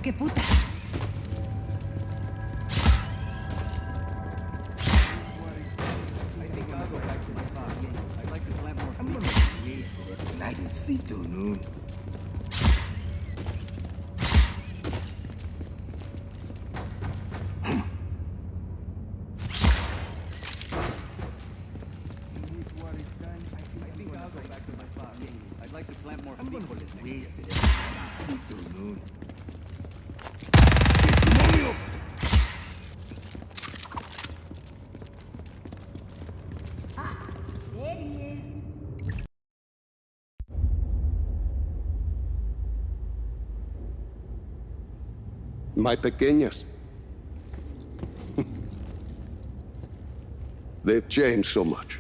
qué puta. I didn't sleep till noon. Wasted it. Sleep till noon. Ah, there he is. My pequeñas. They've changed so much.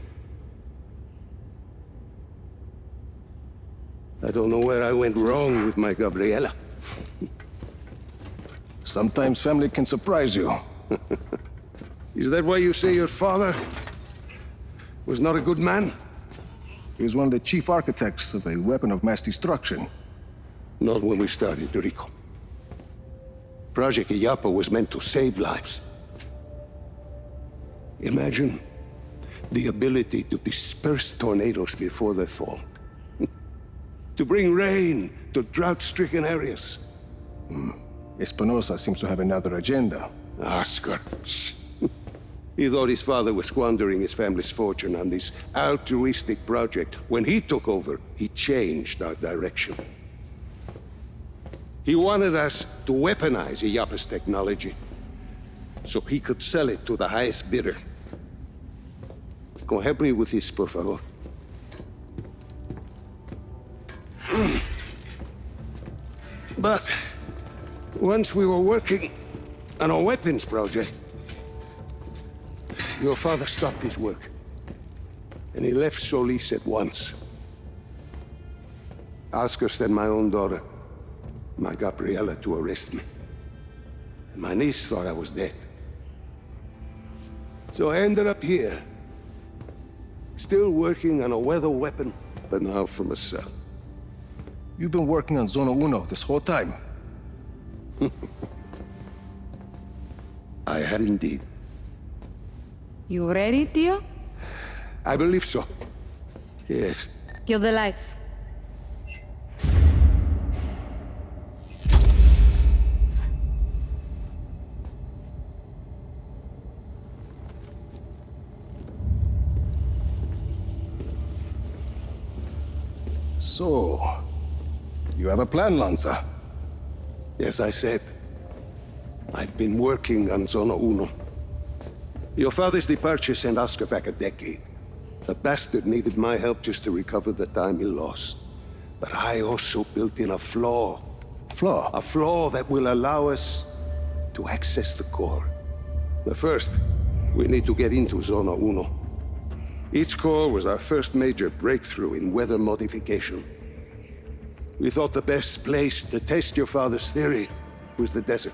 I don't know where I went wrong with my Gabriela. Sometimes family can surprise you. Is that why you say your father was not a good man? He was one of the chief architects of a weapon of mass destruction. Not when we started, Rico. Project Iyapa was meant to save lives. Imagine the ability to disperse tornadoes before they fall. To bring rain to drought-stricken areas. Espinosa seems to have another agenda. Oscar. He thought his father was squandering his family's fortune on this altruistic project. When he took over, he changed our direction. He wanted us to weaponize Iyapa's technology so he could sell it to the highest bidder. Come help me with this, por favor. But once we were working on a weapons project, your father stopped his work, and he left Solís at once. Oscar sent my own daughter, my Gabriela, to arrest me. And my niece thought I was dead. So I ended up here, still working on a weather weapon, but now from a cell. You've been working on Zona Uno this whole time. I had indeed. You ready, tío? I believe so. Yes. Kill the lights. So, you have a plan, Lanza? As I said, I've been working on Zona Uno. Your father's departure sent Oscar back a decade. The bastard needed my help just to recover the time he lost. But I also built in a flaw. Flaw? A flaw that will allow us to access the core. But first, we need to get into Zona Uno. Its core was our first major breakthrough in weather modification. We thought the best place to test your father's theory was the desert.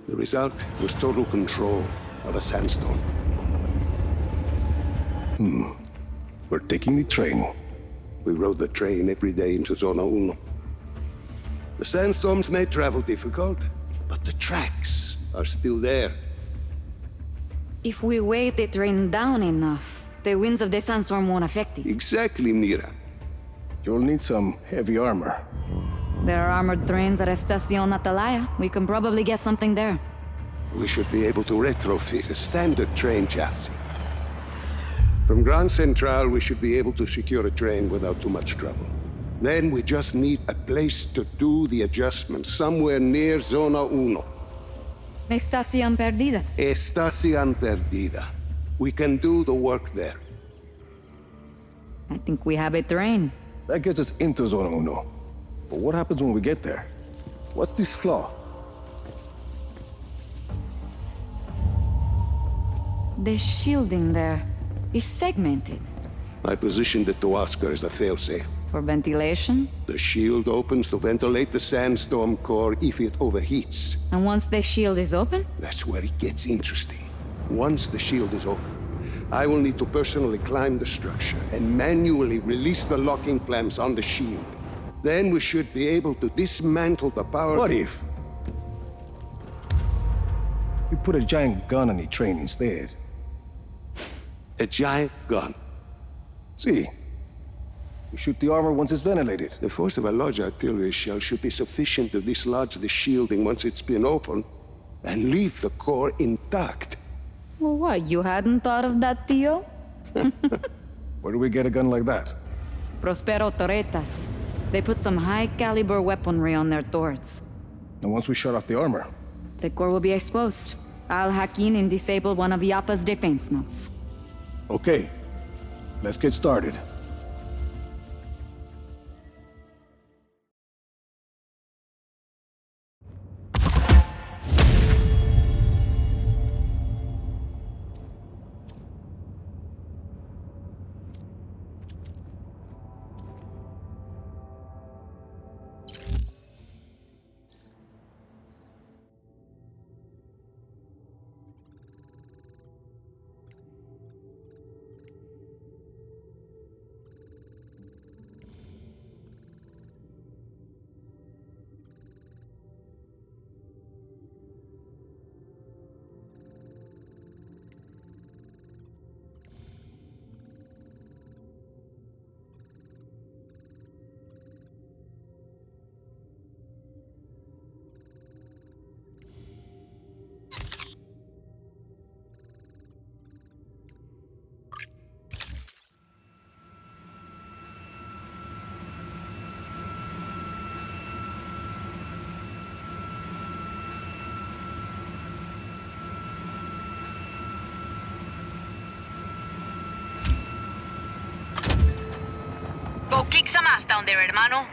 The result was total control of a sandstorm. We're taking the train. We rode the train every day into Zona Uno. The sandstorms made travel difficult, but the tracks are still there. If we weigh the train down enough, the winds of the sandstorm won't affect it. Exactly, Mira. You'll need some heavy armor. There are armored trains at Estación Atalaya. We can probably get something there. We should be able to retrofit a standard train chassis. From Gran Central, we should be able to secure a train without too much trouble. Then we just need a place to do the adjustments, somewhere near Zona Uno. Estación Perdida. Estación Perdida. We can do the work there. I think we have a train. That gets us into Zona Uno. But what happens when we get there? What's this flaw? The shielding there is segmented. I positioned it to Oscar as a failsafe. For ventilation? The shield opens to ventilate the sandstorm core if it overheats. And once the shield is open? That's where it gets interesting. Once the shield is open, I will need to personally climb the structure and manually release the locking clamps on the shield. Then we should be able to dismantle the power... What if we put a giant gun on the train instead? A giant gun. See, we shoot the armor once it's ventilated. The force of a large artillery shell should be sufficient to dislodge the shielding once it's been opened, and leave the core intact. Well, what, you hadn't thought of that, Tio? Where do we get a gun like that? Prospero Torretas. They put some high-caliber weaponry on their turrets. And once we shut off the armor, The core will be exposed. I'll hack in and disable one of Yappa's defense nodes. okay, let's get started. Go kick some ass down there, hermano.